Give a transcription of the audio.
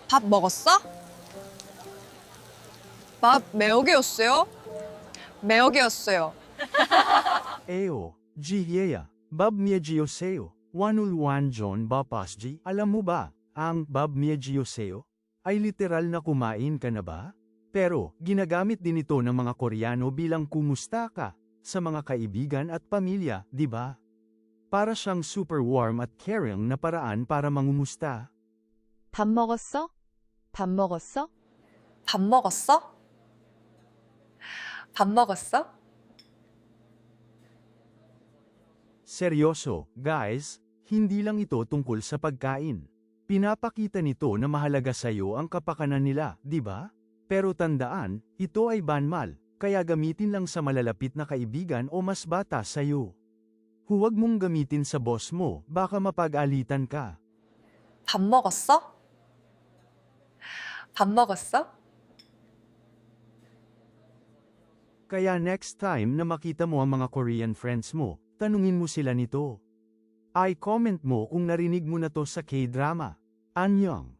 밥 먹었어? 밥 몇 개였어요? 몇 개였어요? Eo, Giheya, Bab Miedjioseo, Wanulwan John Bapasji. Alam mo ba, ang Bab Miedjioseo ay literal na kumain ka na ba? Pero, ginagamit din ito ng mga Koreano bilang kumusta ka sa mga kaibigan at pamilya, di ba? Para siyang super warm at caring na paraan para mangumusta. 밥 먹었어? 밥 먹었어? 밥 먹었어? 밥 먹었어? Seryoso, guys, hindi lang ito tungkol sa pagkain. Pinapakita nito na mahalaga sa'yo ang kapakanan nila, di ba? Pero tandaan, ito ay banmal, kaya gamitin lang sa malalapit na kaibigan o mas bata sa'yo. Huwag mong gamitin sa boss mo, baka mapag-alitan ka. 밥 먹었어? 밥 먹었어? Kaya next time na makita mo ang mga Korean friends mo, tanungin mo sila nito. I comment mo kung narinig mo na to sa K-drama. Annyeong!